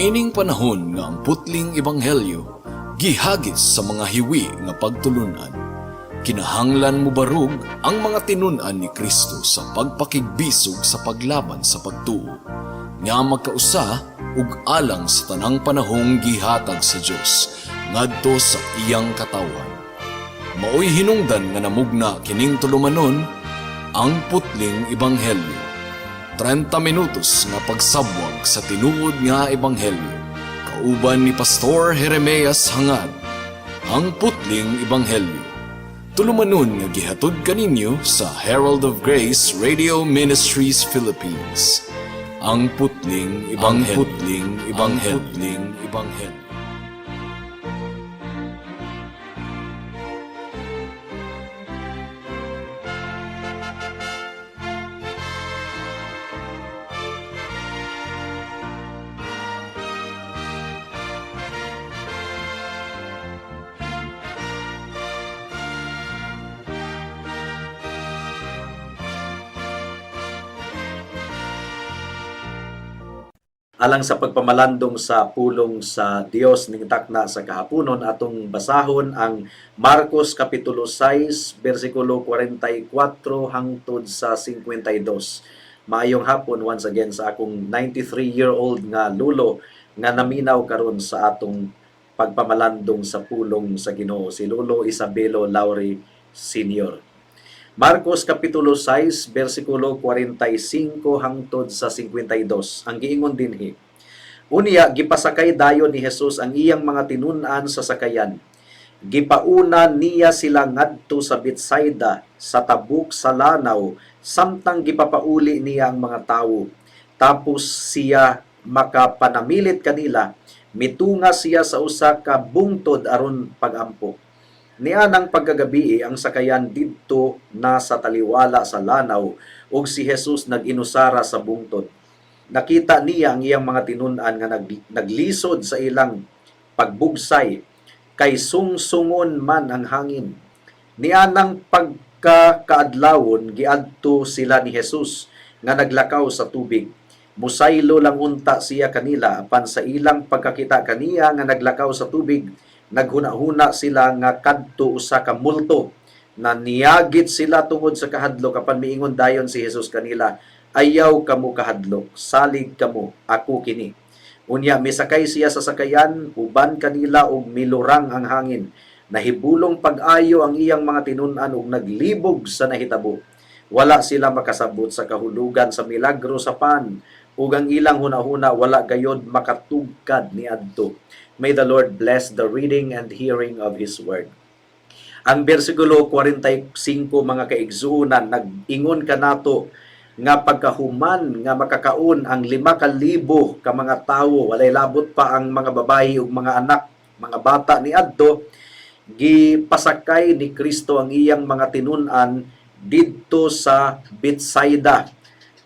Niining panahon nga ang putling ebanghelyo gihagis sa mga hiwi nga pagtulunan. Kinahanglan mo barug ang mga tinunan ni Kristo sa pagpakigbisog sa paglaban sa pagtuo, nga magkausa ug alang sa tanang panahong gihatag sa Dios ngadto sa iyang katawan. Maoy hinungdan nga namugna kining tulumanon ang putling ebanghelyo. 30 minutos nga pagsabwag sa tinuod nga ebanghelyo. Kauban ni Pastor Jeremias Hangad, ang putling ebanghelyo. Tulumanon nga gihatod kaninyo sa Herald of Grace Radio Ministries Philippines. Ang putling ebanghelyo. Ang putling ebanghelyo. Alang sa pagpamalandong sa pulong sa Dios ning takna sa kahaponon, atong basahon ang Marcos kapitulo 6 bersikulo 44 hangtod sa 52. Maayong hapon once again sa akong 93-year-old nga lulo nga naminaw karon sa atong pagpamalandong sa pulong sa Ginoo, si Lolo Isabelo Lauri Sr. Marcos kapitulo 6 bersikulo 45 hangtod sa 52. Ang giingon dinhi: Unya gipasakay dayon ni Jesus ang iyang mga tinunan sa sakayan. Gipauna niya sila ngadto sa Betsaida sa tabuk sa lanaw, samtang gipapauli niya ang mga tawo. Tapos siya makapanamilit kanila, mitunga siya sa usa ka bungtod aron pagampo. Nianang pagkagabi ang sakayan didto na sa taliwala sa lanaw ug si Jesus nag-inusara sa bungtod. Nakita niya ang iyang mga tinunan nga naglisod sa ilang pagbugsay kay sungsungon man ang hangin. Nianang pagkakaadlawon giadto sila ni Jesus nga naglakaw sa tubig. Musaylo lang unta siya kanila apan sa ilang pagkakita kaniya nga naglakaw sa tubig, naghuna-huna sila nga kadto usa ka multo, na niyagit sila tungod sa kahadlok apan miingon dayon si Jesus kanila, ayaw kamo kahadlok, salig kamo, ako kini. Unya misakay siya sa sakayan, uban kanila ug milurang ang hangin. Nahibulong pag-ayo ang iyang mga tinunan ug naglibog sa nahitabo. Wala sila makasabot sa kahulugan sa milagro sa pan, ug ang ilang hunahuna wala gayod makatugkad niadto. May the Lord bless the reading and hearing of His Word. Ang bersikulo 45 mga kaigsuunan, nag-ingon kanato nga pagkahuman nga makakaon ang 5,000 ka mga tawo, walay labot pa ang mga babayi ug mga anak, mga bata ni adto, gipasakay ni Kristo ang iyang mga tinunan didto sa Betsaida,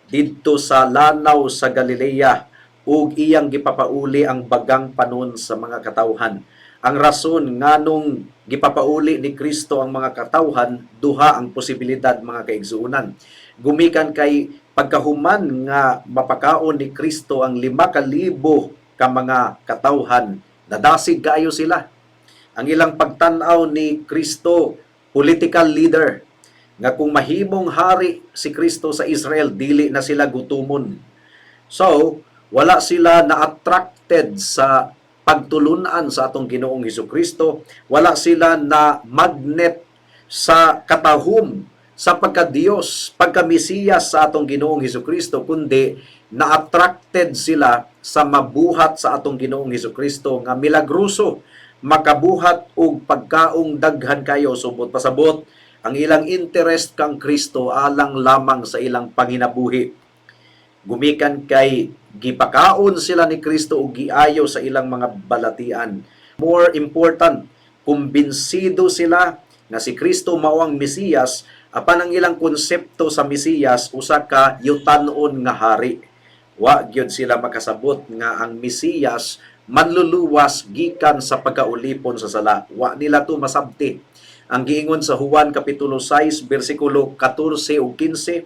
didto sa lanaw sa Galilea, ug iyang gipapauli ang bagang panon sa mga katawhan. Ang rason nganong gipapauli ni Kristo ang mga katawhan, duha ang posibilidad mga kaigsuunan. Gumikan kay pagkahuman nga mapakaon ni Kristo ang 5,000 ka mga katawhan, nadasig kaayo sila. Ang ilang pagtan-aw ni Kristo, political leader, nga kung mahimong hari si Kristo sa Israel, dili na sila gutumon. So, wala sila na-attracted sa pagtulunan sa atong Ginoong Hesukristo. Wala sila na magnet sa katahum, sa pagka-Diyos, pagka-Mesiyas sa atong Ginoong Hesukristo, kundi na-attracted sila sa mabuhat sa atong Ginoong Hesukristo nga milagruso, makabuhat og pagkaong daghan kayo, subot pasabot ang ilang interest kang Kristo alang lamang sa ilang panginabuhi. Gumikan kay gipakaon sila ni Kristo ug giayo sa ilang mga balatian. More important, kumbinsido sila nga si Kristo mao ang Mesiyas, apan ang ilang konsepto sa Mesiyas usa ka yutan-on nga hari. Wa gyud sila makasabot nga ang Mesiyas manluluwas gikan sa pagkaulipon sa sala. Wa nila to masabti. Ang giingon sa Juan kapitulo 6 bersikulo 14 ug 15,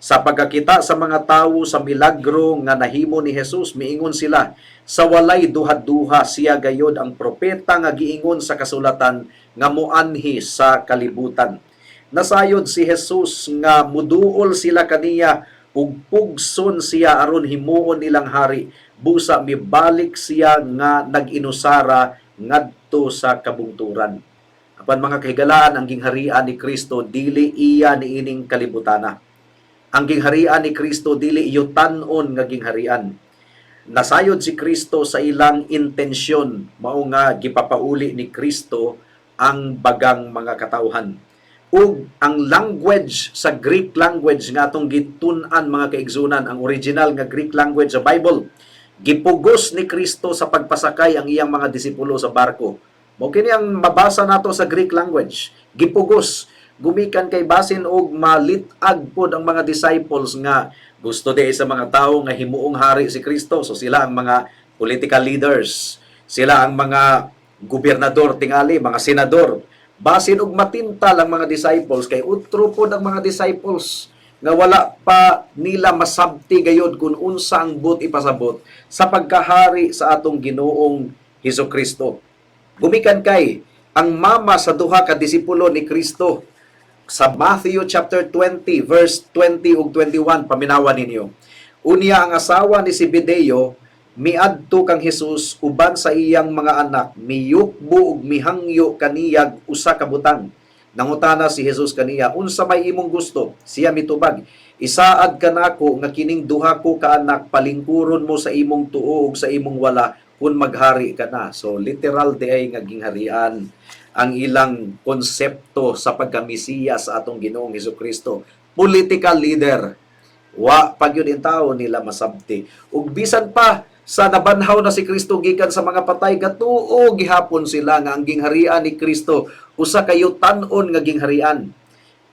Sa pagkakita sa mga tawo sa milagro nga nahimo ni Jesus, miingon sila, sa walay duha-duha siya gayod ang propeta nga giingon sa kasulatan nga moanhi sa kalibutan. Nasayod si Jesus nga muduol sila kaniya ug pugson siya aron himuon nilang hari. Busa mibalik siya nga nag-inusara ngadto sa kabungturan. Apan mga kahigalaan, ang gingharian ni Kristo dili iya niining kalibutana. Ang gingharian ni Kristo dili iyo tan-on nga gingharian. Nasayod si Kristo sa ilang intensyon, mao nga gipapauli ni Kristo ang bagang mga katawhan. Ug ang language sa Greek language nga atong gitun-an mga kaigsunan, ang original nga Greek language sa Bible, gipugos ni Kristo sa pagpasakay ang iyang mga disipulo sa barko. Mao kini ang mabasa nato sa Greek language. Gipugos, gumikan kay basin og malitag pod ang mga disciples nga gusto di sa mga tawo nga himuong hari si Kristo. So sila ang mga political leaders, sila ang mga gobernador tingali, mga senador. Basin og matintal ang mga disciples kay utro pod ang mga disciples nga wala pa nila masabti gayod kung unsa ang but ipasabot sa pagkahari sa atong Ginoong Hesukristo. Gumikan kay ang mama sa duha ka disipulo ni Kristo sa Matthew chapter 20 verse 20 ug 21, paminawan ninyo. Unya ang asawa ni Zebedeo miadto kang Hesus uban sa iyang mga anak, miyukbo ug mihangyo kaniyag usa ka butang. Nangutana si Jesus kaniya, unsa may imong gusto? Siya mitubag, isaad kanako nga kining duha ko ka anak palingkuron mo sa imong tuo ug sa imong wala kun maghari ka na. So literal di ay nga gingharian ang ilang konsepto sa pagkamisiya sa atong Ginoong Hesukristo. Political leader, wa pagyud in tao nila masabti. Ug bisan pa sa nabanhaw na si Kristo gikan sa mga patay, gatuo gihapon sila nga ang gingharian ni Kristo usa kayo tan-on nga gingharian.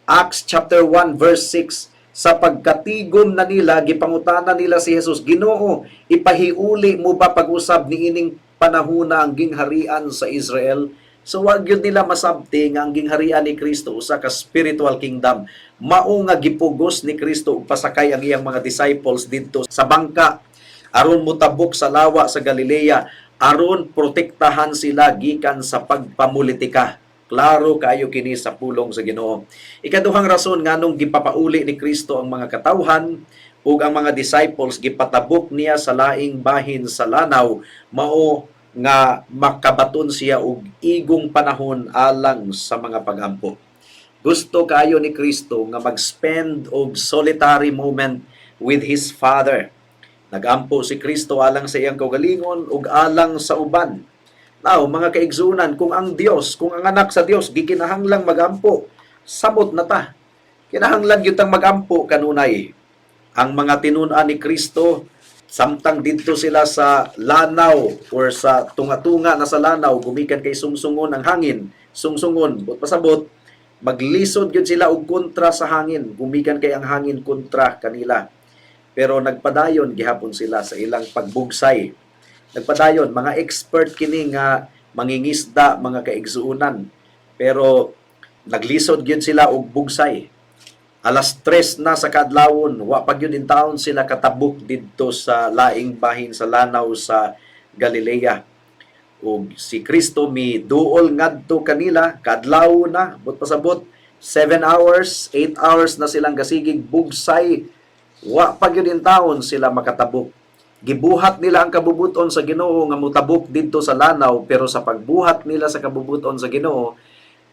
Acts chapter 1 verse 6, sa pagkatigom na nila gipangutana nila si Jesus, Ginoo, ipahiuli mo ba pag-usab niining panahona ang gingharian sa Israel? So wag yun nila masabti nga ang gingharian ni Kristo usa ka spiritual kingdom. Mao nga gipugos ni Kristo ug pasakay ang iyang mga disciples didto sa bangka aron mutabok sa lawa sa Galilea, aron protektahan sila gikan sa pagpamulitika. Klaro kayo kini sa pulong sa Ginoo. Ikaduhang rason nganong gipapauli ni Kristo ang mga katawhan ug ang mga disciples gipatabok niya sa laing bahin sa lanaw, mao nga makabaton siya og igong panahon alang sa mga pagampo. Gusto kayo ni Kristo nga mag-spend og solitary moment with His Father. Nagampo si Kristo alang sa iyang kaugalingon ug alang sa uban. Now, mga kaigsunan, kung ang Dios, kung ang anak sa Dios gikinahanglang magampo, samot na ta. Kinahanglan gyud tang magampo kanunay. Ang mga tinun-an ni Kristo, samtang didto sila sa lanaw or sa tunga-tunga na sa lanaw, gumikan kay sungsungon ang hangin, sungsungon, but pasabot, maglisod gyud sila og kontra sa hangin, gumikan kay ang hangin kontra kanila. Pero nagpadayon gihapon sila sa ilang pagbugsay. Nagpadayon, mga expert kini nga mangingisda, mga kaigsuunan. Pero naglisod gyud sila og bugsay. Alas 3 na sa kadlawon, wa pa gyud in taon sila katabok didto sa laing bahin sa lanaw sa Galilea. Ug si Kristo mi duol ngadto kanila kadlawon na, but pasabot 7 hours, 8 hours na silang gasigig bugsay. Wa pa gyud in taon sila makatabok. Gibuhat nila ang kabubuton sa Ginoo nga mutabok didto sa lanaw, pero sa pagbuhat nila sa kabubuton sa Ginoo,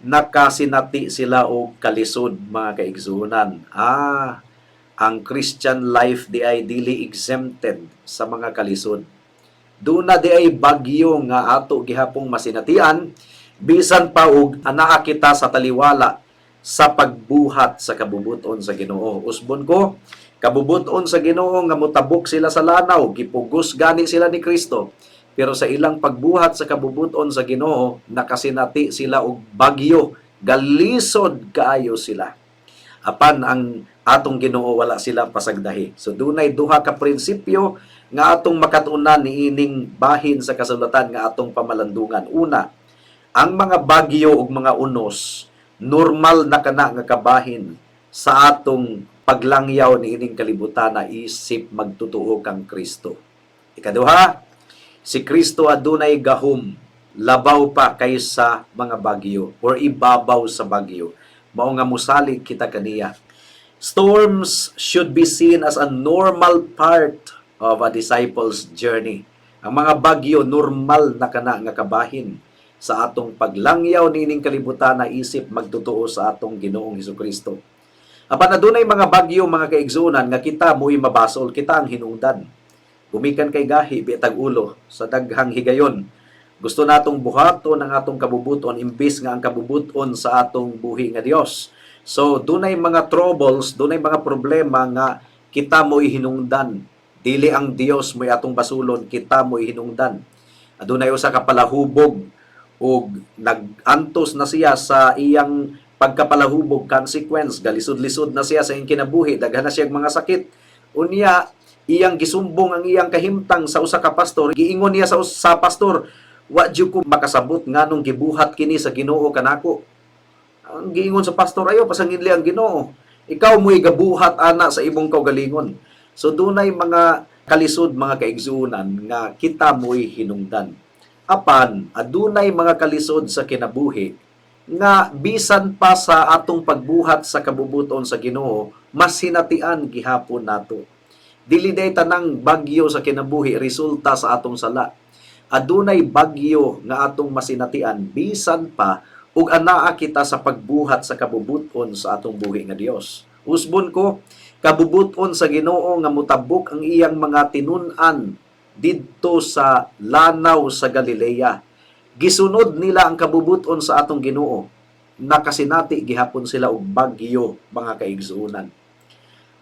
nakasinati sila og kalisod, mga kaigsunan. Ang Christian life di ay dili exempted sa mga kalisod. Duna di ay bagyo nga ato gihapong masinatian, bisan pa og anaa kita sa taliwala sa pagbuhat sa kabubuton sa Ginoo. Usbon ko, kabubuton sa Ginoo nga mutabok sila sa lanaw, gipugos gani sila ni Kristo. Pero sa ilang pagbuhat sa kabubuton sa Ginoo, nakasinati sila og bagyo, galisod kaayo sila. Apan ang atong Ginoo wala sila pasagdahi. So dunay duha ka prinsipyo nga atong makatunan niining bahin sa kasulatan nga atong pamalandungan. Una, ang mga bagyo ug mga unos normal na kana nga kabahin sa atong paglangyaw ni ining kalibutan na isip magtutuo kang Kristo. Ikaduha, si Kristo adunay gahom, labaw pa kaysa mga bagyo or ibabaw sa bagyo. Mao nga mosalig kita kaniya. Storms should be seen as a normal part of a disciple's journey. Ang mga bagyo normal na kana nga kabahin sa atong paglangyaw nining kalibutan na isip magtutuo sa atong Ginoong Hesukristo. Apan adunay mga bagyo mga kaigsunan nga kita mo'y mabasol, kita ang hinungdan. Gumikan kay gahi bitag ulo sa daghang higayon. Gusto natong buhaton ang atong kabubuton imbis nga ang kabubuton sa atong buhi nga Dios. So dunay mga troubles, dunay mga problema nga kita mo'y hinungdan. Dili ang Dios mo'y atong basulon, kita mo'y hinungdan. Adunay usa ka palahubog o nagantos na siya sa iyang pagkapalahubog, consequence, galisod-lisod na siya sa iyang kinabuhi, daghan na siya mga sakit. Unya, iyang gisumbong ang iyang kahimtang sa usa ka pastor, giingon niya sa pastor, wa jud ko makasabot nganong gibuhat kini sa Ginoo kanako. Ang giingon sa pastor, ayo pasanginli ang Ginoo. Ikaw mo'y gabuhat ana sa imong kaugalingon. So dunay mga kalisod mga kaigsuunan nga kita mo'y hinungdan. Apan adunay mga kalisod sa kinabuhi nga bisan pa sa atong pagbuhat sa kabubuton sa Ginoo, mas hinatian gihapon nato. Dili day tanang bagyo sa kinabuhi resulta sa atong sala. Adunay bagyo nga atong masinatian bisan pa ug anaa kita sa pagbuhat sa kabubuton sa atong buhi nga Dios. Usbon ko, kabubuton sa Ginoo nga mutabok ang iyang mga tinun-an didto sa lanaw sa Galilea. Gisunod nila ang kabubuton sa atong Ginoo. Nakasinati gihapon sila og bagyo mga kaigsuunan.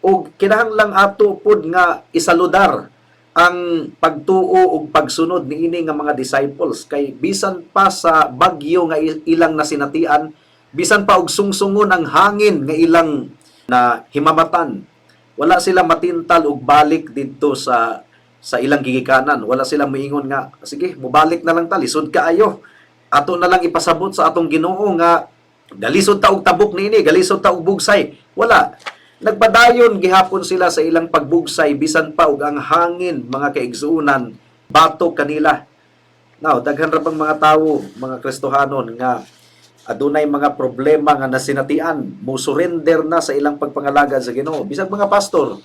Og kinahanglang ato pud nga isaludar ang pagtuo ug pagsunod niini nga mga disciples kay bisan pa sa bagyo nga ilang nasinatian, bisan pa og sungsungon ang hangin nga ilang na himamatan, wala sila matintal og balik didto sa ilang gigikanan. Wala sila moingon nga, sige, mubalik na lang ta, lisod kaayo. Ato na lang ipasabot sa atong Ginoo nga galisod ta og tabok niini, galisod ta og bugsay. Wala. Nagpadayon gihapon sila sa ilang pagbugsay bisan pa og ang hangin mga kaigsuunan batok kanila. Now, daghan ra bang mga tawo, mga Kristohanon nga adunay mga problema nga nasinatian, mo surrender na sa ilang pagpangalagad sa Ginoo. Bisag mga pastor,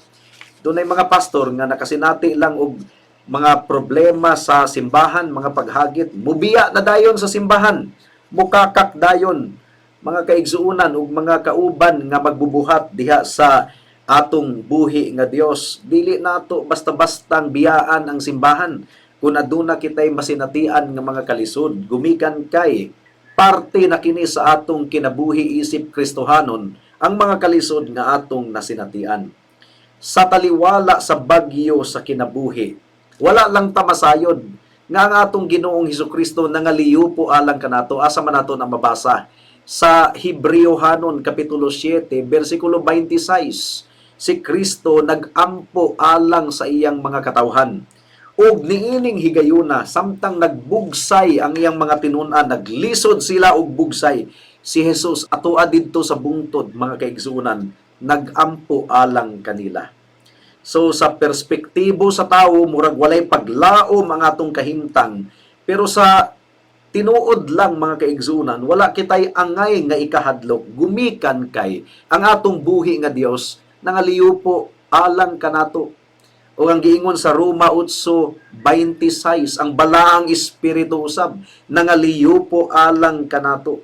dunay mga pastor nga nakasinati lang og mga problema sa simbahan, mga paghagit, mubiya na dayon sa simbahan, mukakak dayon mga kaigsuunan ug mga kauban nga magbubuhat diha sa atong buhi nga Dios. Dili nato basta-bastang biyaan ang simbahan kun aduna kitay masinatian nga mga kalisod. Gumikan kay parte na kini sa atong kinabuhi isip Kristohanon ang mga kalisod nga atong nasinatian. Sa taliwala sa bagyo sa kinabuhi, wala lang tamasayod nga ang atong Ginoong Hesukristo nangaliyo po alang kanato. Asa man nato na mabasa sa Hebreohanon kapitulo 7 bersikulo 26, si Kristo nagampo alang sa iyang mga katawhan. Og niining higayuna samtang nagbugsay ang iyang mga tinun-an, naglisod sila og bugsay, si Jesus atoa didto sa bungtod mga kaigsuunan, nagampo alang kanila. So sa perspektibo sa tawo murag walay paglaom ang atong kahimtang, pero sa tinuod lang mga kaigsuunan, wala kitay angay nga ikahadlok, gumikan kay ang atong buhi nga Dios nangaliyo po alang kanato. O ang giingon sa Roma 8:26, ang balaang espiritu usab nangaliyo po alang kanato.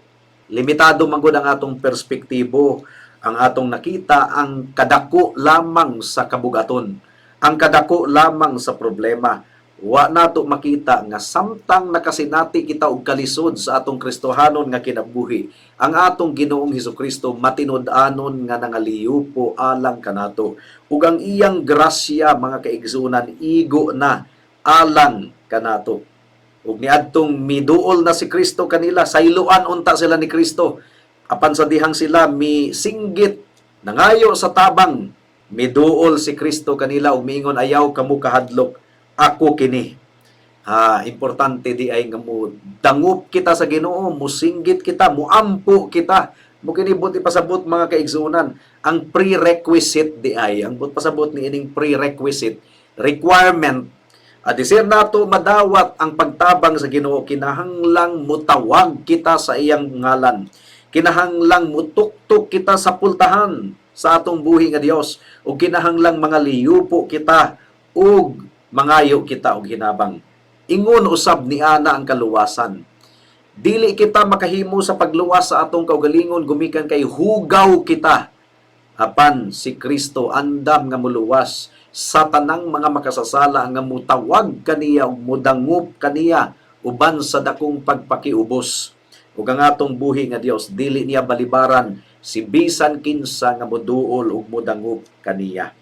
Limitado man gud ang atong perspektibo, ang atong nakita ang kadako lamang sa kabugaton, ang kadako lamang sa problema. Wa nato makita nga samtang nakasinati kita og kalisod sa atong Kristohanon nga kinabuhi, ang atong Ginoong Hesukristo matinud-anon nga nangaliyo po alang kanato. Ug ang iyang grasya mga kaigsunan igo na alang kanato. Ug niadtong miduol na si Kristo kanila, sayloan unta sila ni Kristo. Apan sa dihang sila misinggit nangayo sa tabang, miduol si Kristo kanila ug miingon, ayaw kamo kahadlok, ako kini. Importante di ay nga mo dangup kita sa Ginoo, musinggit kita, muampo kita Mukini buti pasabot mga kaigsunan, ang prerequisite di ay, ang but pasabot ni ining prerequisite, requirement, adisir nato madawat ang pagtabang sa Ginoo, kinahanglang mutawag kita sa iyang ngalan. Kinahanglang mutuktok kita sa pultahan sa atong buhi nga Dios, o kinahanglang mga liyupo kita ug mangayo kita og hinabang. Ingon usab ni ana ang kaluwasan. Dili kita makahimo sa pagluwas sa atong kaugalingon gumikan kay hugaw kita. Apan si Kristo andam nga muluwas sa tanang mga makasasala nga mutawag kaniya ug mudangup kaniya uban sa dakong pagpakiubos. Ug ang atong buhi nga Dios dili niya balibaran si bisan kinsa nga moduol ug mudangup kaniya.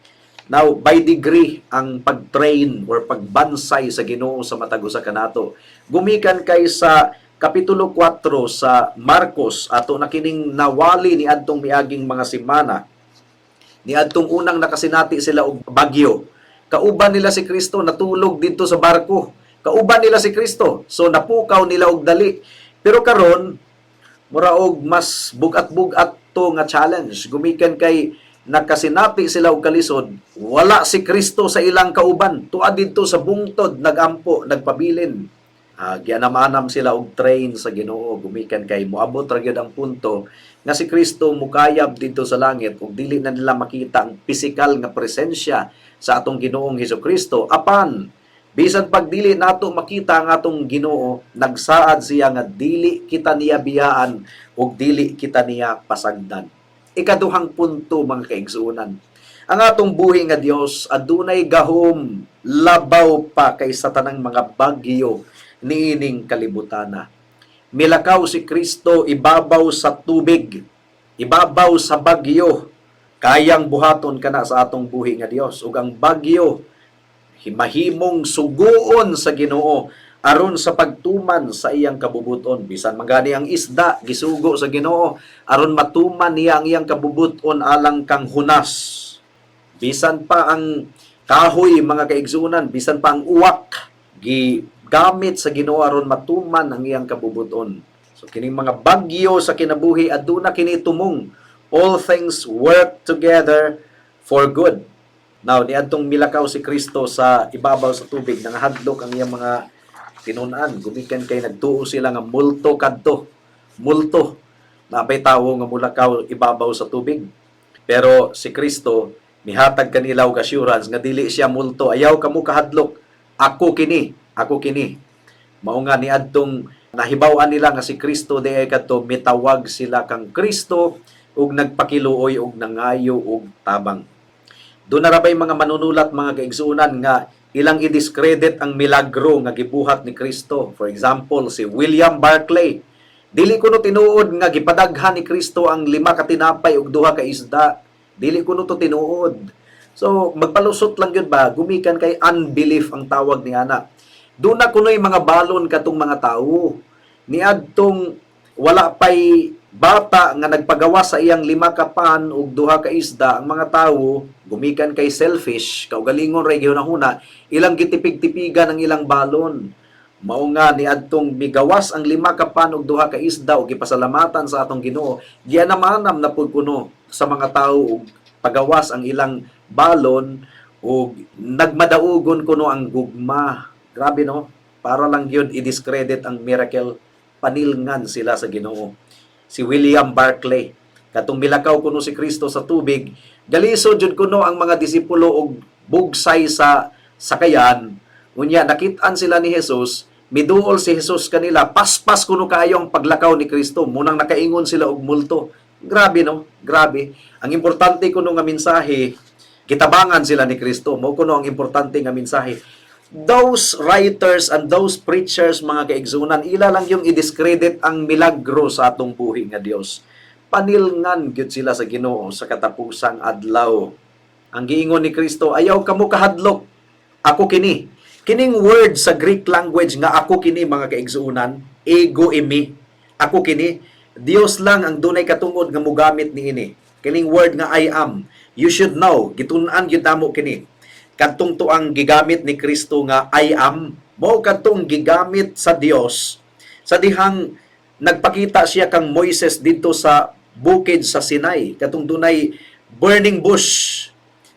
Now, by degree ang pagtrain or pagbansay sa Ginoo sa matag usa kanato. Gumikan kay sa Kapitulo 4 sa Marcos, ato na kining nawali ni adtong miaging mga semana. Ni adtong unang nakasinati sila og bagyo. Kauban nila si Kristo, natulog dito sa barko. Kauban nila si Kristo, so napukaw nila og dali. Pero karon mura og mas bugat-bugat to nga challenge. Gumikan kay nakasinati sila og kalisod, wala si Kristo sa ilang kauban. Tuad dito sa bungtod, nagampo, nagpabilin. Gianamanam sila og train sa Ginoo, gumikan kay moabot ra gyud ang punto nga si Kristo mukayab dito sa langit ug dili na nila makita ang pisikal nga presensya sa atong Ginoong Hesukristo. Apan bisan pag dili nato makita ang atong Ginoo, nagsaad siya nga dili kita niya biyaan ug dili kita niya pasagdan. Ikaduhang punto mga kaigsuonan, ang atong buhi nga Dios adunay gahom labaw pa kaysa tanang mga bagyo niining kalibutana. Milakaw si Kristo ibabaw sa tubig, ibabaw sa bagyo, kayang buhaton kana sa atong buhi nga Dios. Ug ang bagyo himahimong suguon sa Ginoo aron sa pagtuman sa iyang kabubuton. Bisan magani ang isda gisugo sa Ginoo aron matuman niya ang iyang kabubuton alang kang hunas. Bisan pa ang kahoy mga kaigsunan, bisan pa ang uwak gamit sa Ginoo aron matuman ang iyang kabubuton. So kining mga bagyo sa kinabuhi aduna kini tumong, all things work together for good. Now niadtong milakaw si Kristo sa ibabaw sa tubig, nangahadlok ang iyang mga tinun-an, gumikan kay nagtuo sila nga multo kadto. Multo nabay tawo nga mulakaw ibabaw sa tubig. Pero si Kristo mihatag kanila og assurance nga dili siya multo. Ayaw kamo kahadlok, ako kini. Ako kini. Mao nga niadtong nahibaw-an nila nga si Kristo diay kadto, mitawag sila kang Kristo ug nagpakiluoy og nangayo og tabang. Doon narabay mga manunulat mga kaigsuonan nga ilang i-discredit ang milagro nga gibuhat ni Kristo. For example, si William Barclay. Dili kuno tinuod nga gipadaghan ni Kristo ang 5 ka tinapay ug 2 ka isda. Dili kuno to tinuod. So magpalusot lang yun ba? Gumikan kay unbelief ang tawag ni ana. Doon na kuno'y mga balon katong mga tao. Niadtong wala pay bata nga nagpagawa sa iyang 5 ka pan ug 2 ka isda, ang mga tao gumikan kay selfish, kaugalingon ra gyud-huna, ilang gitipig-tipigan ang ilang balon. Mao nga niadtong migawas ang 5 ka pan ug 2 ka isda ug gipasalamatan sa atong Ginoo, gianamanam na pud kuno sa mga tao ug pagawas ang ilang balon ug nagmadaugon kuno ang gugma. Grabe no? Para lang yun i-discredit ang miracle, panilngan sila sa Ginoo. Si William Barclay, katong milakaw kuno si Kristo sa tubig, galisod jud kuno ang mga disipulo og bugsay sa sakayan. Unya nakit-an sila ni Jesus, miduol si Jesus kanila, paspas kuno kaayo ang paglakaw ni Kristo, munang nakaingon sila og multo. Grabe no? Grabe. Ang importante kuno nga mensahe, kitabangan sila ni Kristo. Mao kuno ang importante nga mensahe. Those writers and those preachers, mga kaigsunan, ila lang yung i-discredit ang milagro sa atong buhi nga Dios. Panilngan gyud sila sa Ginoo sa katapusang adlaw. Ang giingon ni Kristo, ayaw kamo kahadlok, ako kini. Kining word sa Greek language nga ako kini, mga kaigsunan, ego imi, ako kini, Dios lang ang dunay katungod nga mogamit niini. Kining word nga I am, you should know, gitun-an gyud namo kini. Kadtong tuang gigamit ni Kristo nga I am, mao kadtong gigamit sa Dios sa dihang nagpakita siya kang Moises dito sa bukid sa Sinai, katong dunay burning bush,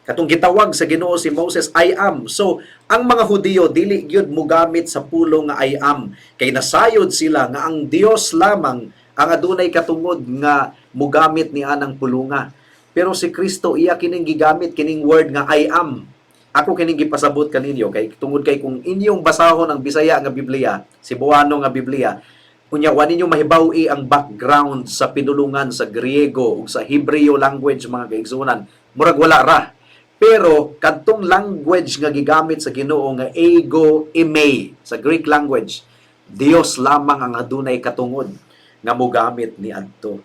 katong gitawag sa Ginoo si Moses, I am. So ang mga Hudiyo dili gyud mogamit sa pulong nga I am, kay nasayod sila nga ang Dios lamang ang adunay katungod nga mogamit ni anang pulunga. Pero si Kristo iya kining gigamit kining word nga I am. Ako kining gipasabot kaninyo kay tungod kay kung inyong basahon ang Bisaya nga Biblia, Cebuano nga Biblia, unya wa ninyo mahibaw-i ang background sa pinulungan sa Griego ug sa Hebreo language mga kaigsunan, murag wala ra. Pero kadtong language nga gigamit sa Ginoo nga ego eime sa Greek language, Dios lamang ang adunay katungod nga mogamit ni adto.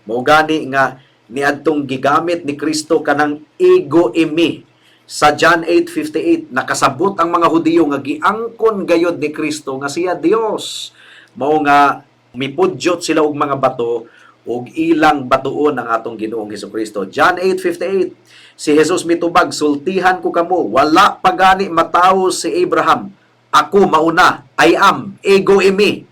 Mao gani nga niadtong gigamit ni Kristo kanang ego eime. Sa John 8:58 nakasabot ang mga Hudiyo nga giangkon gayod ni Kristo nga siya Dios. Mao nga mipudyot sila og mga bato ug ilang batuon ang atong Ginoong Hesukristo. John 8:58 si Jesus mitubag, sultihan ko kamo, wala pa gani matawo si Abraham. Ako mauna, I am, ego eimi.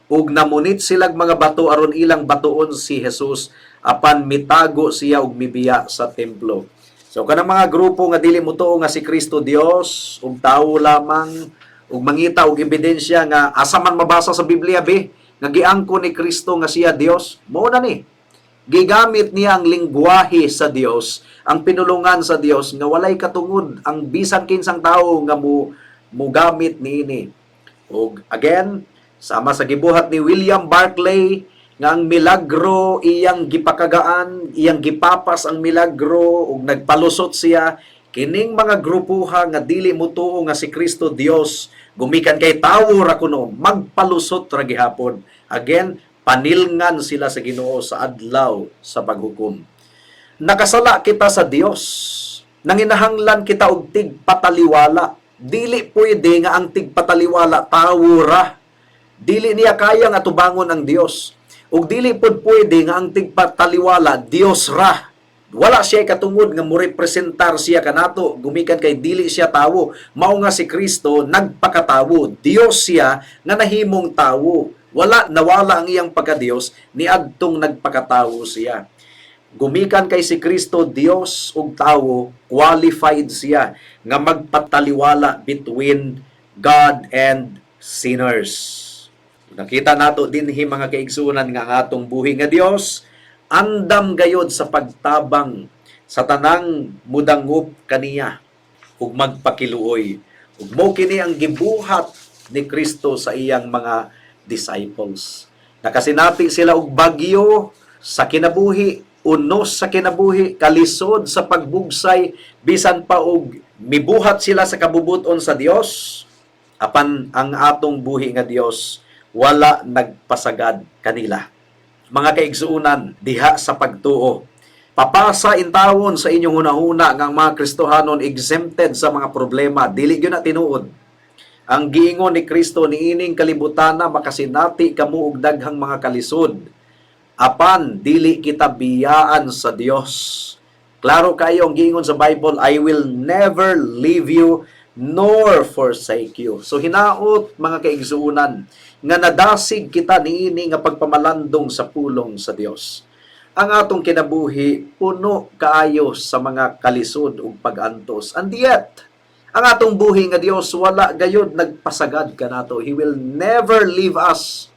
Ug namunit silag mga bato aron ilang batuon si Jesus apan mitago siya og mibiya sa templo. So kanang mga grupo nga dili motuo nga si Kristo Dios ug tawo lamang ug mangita og ebidensya nga asa man mabasa sa Biblia be nga giangko ni Kristo nga siya Dios, mao na ni. Gigamit niya ang lingwahe sa Dios, ang pinulungan sa Dios nga walay katungod ang bisan kinsang tawo nga mugamit niini. Ug again, sama sa gibuhat ni William Barclay nga ang milagro iyang gipakagaan, iyang gipapas ang milagro ug nagpalusot siya, kining mga grupuha nga dili motuo nga si Kristo Dios gumikan kay tawo ra kuno magpalusot ra gihapon. Again, panilngan sila sa Ginoo sa adlaw sa paghukom. Nakasala kita sa Dios, nanginahanglan kita og tigpataliwala. Dili pwede nga ang tigpataliwala tawo ra. Dili niya kaya nga tubangon ang Dios. Ug dili pod pwede nga ang tigpataliwala Dios ra. Wala siya katungod nga morepresentar siya kanato gumikan kay dili siya tawo. Mao nga si Kristo nagpakatawo. Dios siya nga nahimong tawo. Nawala ang iyang pagka-Dios niadtong nagpakatawo siya. Gumikan kay si Kristo Dios ug tawo, qualified siya nga magpataliwala between God and sinners. Nakita nato dinhi mga kaigsunan nga ang atong buhi nga Dios andam gayod sa pagtabang sa tanang mudangop kaniya ug magpakiluoy. Ug mao kini ang gibuhat ni Kristo sa iyang mga disciples. Nakasinati sila og bagyo sa kinabuhi, unos sa kinabuhi, kalisod sa pagbugsay, bisan pa og mibuhat sila sa kabubuton sa Dios. Apan ang atong buhi nga Dios wala nagpasagad kanila. Mga kaigsuunan, diha sa pagtuo. Papasa intawon sa inyong hunahuna nga ang mga Kristohanon exempted sa mga problema, dili gyud na tinuod. Ang giingon ni Kristo niining kalibutan na makasinati kamo og daghang mga kalisod. Apan dili kita biyaan sa Dios. Klaro kayo ang giingon sa Bible, I will never leave you nor forsake you. So hinaot mga kaigsuunan nga nadasig kita niini nga pagpamalandong sa pulong sa Dios. Ang atong kinabuhi puno kaayo sa mga kalisod ug pag-antos. And yet, ang atong buhi nga Dios wala gayud nagpasagad kanato. He will never leave us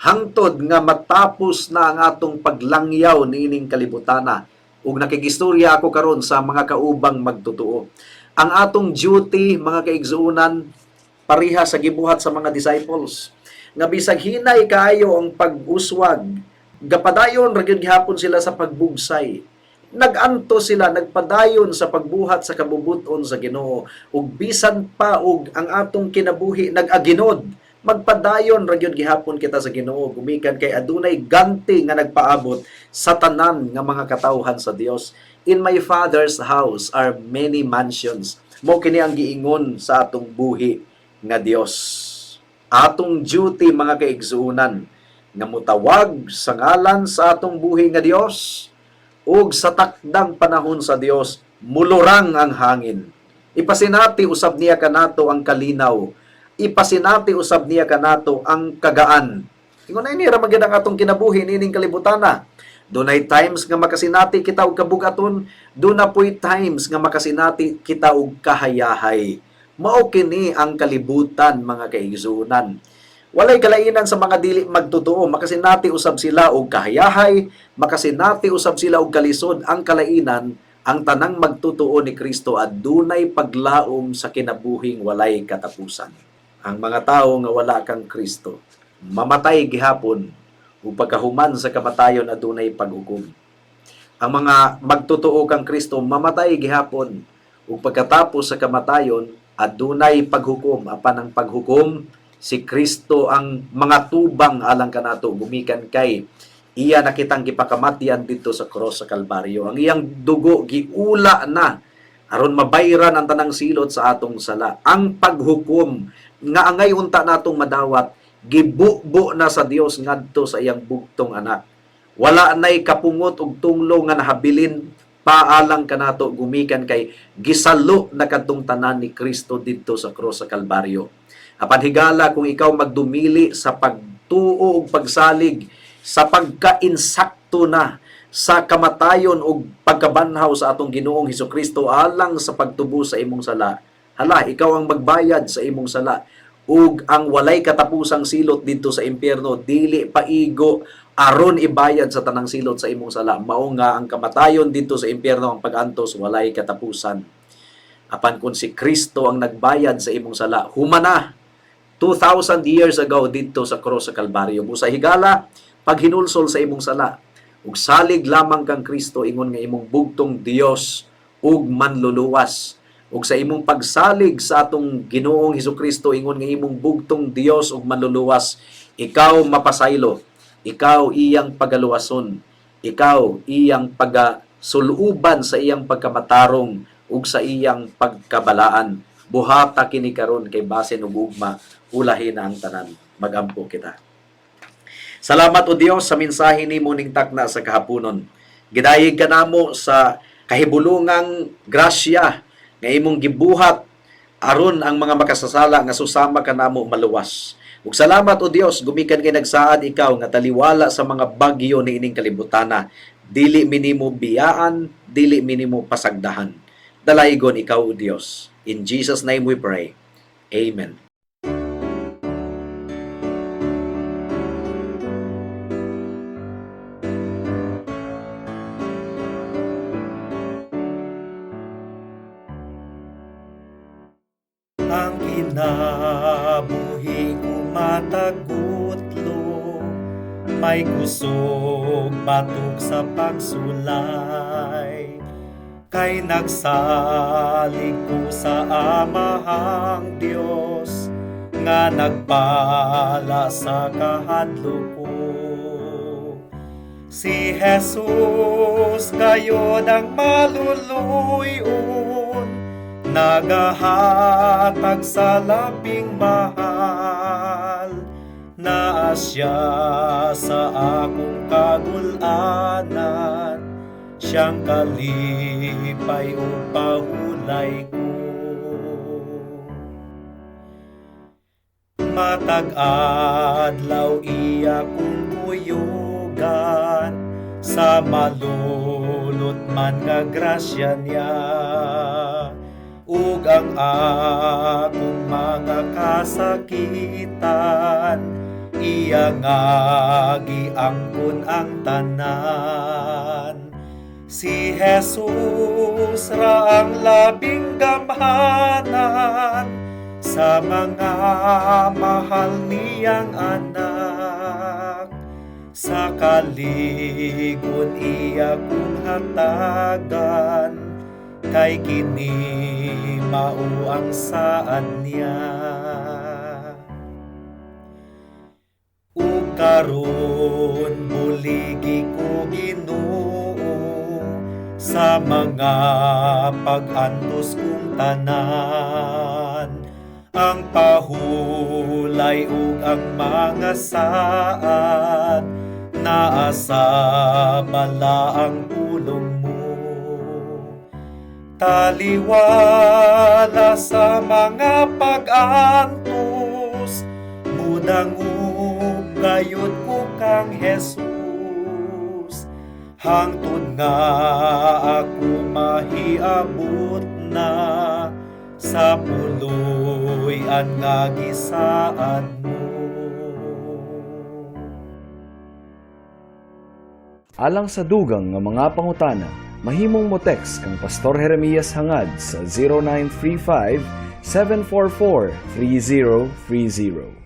hangtod nga matapos na ang atong paglangyaw niining kalibutana. Ug nakigistorya ako karon sa mga kaubang magtutuo. Ang atong duty mga kaigsuunan pareha sa gibuhat sa mga disciples. Nga bisag hinay kaayo ang pag-uswag, gapadayon ra gyud gihapon sila sa pagbugsay. Naganto sila, nagpadayon sa pagbuhat sa kabubuton sa Ginoo. Ug bisan pa og ang atong kinabuhi nag-aginod, magpadayon ra gyud gihapon kita sa Ginoo gumikan kay adunay ganti nga nagpaabot sa tanan nga mga katawhan sa Dios. In my Father's house are many mansions. Mo kini ang giingon sa atong buhi nga Dios. Atong duty mga kaigsuunan nga mutawag sa ngalan sa atong buhi nga Dios ug sa takdang panahon sa Dios mulurang ang hangin. Ipasinati usab niya kanato ang kalinaw. Ipasinati usab niya kanato ang kagaan. Ingon ay ni ra magyud ang atong kinabuhi nining kalibutana. Dunay times nga makasinati kita og kabugaton, duna po'y times nga makasinati kita og kahayahay. Mao kini ang kalibutan, mga kaigsunan. Walay kalainan sa mga dili magtotoo, makasinati usab sila og kahayahay, makasinati usab sila og kalisod. Ang kalainan, ang tanang magtotoo ni Kristo adunay paglaom sa kinabuhing walay katapusan. Ang mga tawo nga wala kang Kristo, mamatay gihapon, ug pagkahuman sa kamatayon adunay paghukom. Ang mga magtotoo kang Kristo mamatay gihapon, ug pagkatapos sa kamatayon adunay paghukom. Apan ang paghukom, si Kristo ang mga tubang alang kanato, gumikan kay iya nakitang gipakamatian dito sa cross sa Kalbaryo. Ang iyang dugo giula na aron mabayran ang tanang silot sa atong sala. Ang paghukom nga angay unta natong madawat, gibubo na sa Dios ngadto sa iyang bugtong anak. Wala nay kapungot ug tunglo nga nahabilin paalang kanato, gumikan kay gisalo na kadtong tanan ni Kristo didto sa cross sa Kalbaryo. Apan higala kung ikaw magdumili sa pagtuo ug pagsalig sa pagkainsakto na sa kamatayon ug pagkabanhaw sa atong Ginoong Hesukristo alang sa pagtubo sa imong sala, hala, ikaw ang magbayad sa imong sala. Ug ang walay katapusang silot dito sa impyerno, dili paigo aron ibayad sa tanang silot sa imong sala. Mao nga ang kamatayon dito sa impyerno, ang pag-antos, walay katapusan. Apan kung si Kristo ang nagbayad sa imong sala, humana 2,000 years ago dito sa cross sa Kalbaryo. Busa higala, pag hinulsol sa imong sala, ug salig lamang kang Kristo, ingon nga imong bugtong Dios ug manluluwas. Ug sa imong pagsalig sa atong Ginoong Hesukristo, ingon nga imong bugtong Dios ug manluluwas, ikaw mapasaylo, ikaw iyang pagaluwason, ikaw iyang pagasuluban sa iyang pagkamatarong ug sa iyang pagkabalaan. Buhata kini karon kay basin ug ugma, ulahin na ang tanan. Magampo kita. Salamat o Dios sa mensahe nimo ning takna sa kahaponon. Gidayeg kanamo sa kahibulungang grasya nga imong gibuhat aron ang mga makasasala nga susama kanamo maluwas. Ug salamat o Dios, gumikan kay nagsaad ikaw nga taliwala sa mga bagyo ni ining kalibutana. Dili minimo biyaan, dili minimo pasagdahan. Dalaygon ikaw o Dios. In Jesus' name we pray. Amen. Ang kinabuhi ko matagutlo, may kusog batok sa pagsulay. Kay nagsalig ko sa Amahang Dios, nga nagpala sa kahadlo ko. Si Jesus gayod ang maluluyon, nagahatag sa labing mahal. Naa siya sa akong kagulanan, siyang kalipay o pahulay ko. Matag adlaw iya kong kuyugan, sa malulot man nga grasya niya. Ug ang akong mga kasakitan, iya nga giangkon ang tanan. Si Jesus ra ang labing gamhanan sa mga mahal niyang anak. Sa kaligon iya kong hatagan, kay kini mao ang saad niya. Ug karon buligi ko Ginoo, sa mga pag-antos kong tanan. Ang pahulay ug ang mga saad, naa sa bala ang pulong mo. Taliwala sa mga pag-antos, mudangog gayud ko kang Jesus. hangtod nga ako mahiabot na sa puloy an nga gisaad mo. Alang sa dugang nga mga pangutana, mahimong mo text kang Pastor Jeremias hangad sa 0935 744 3030.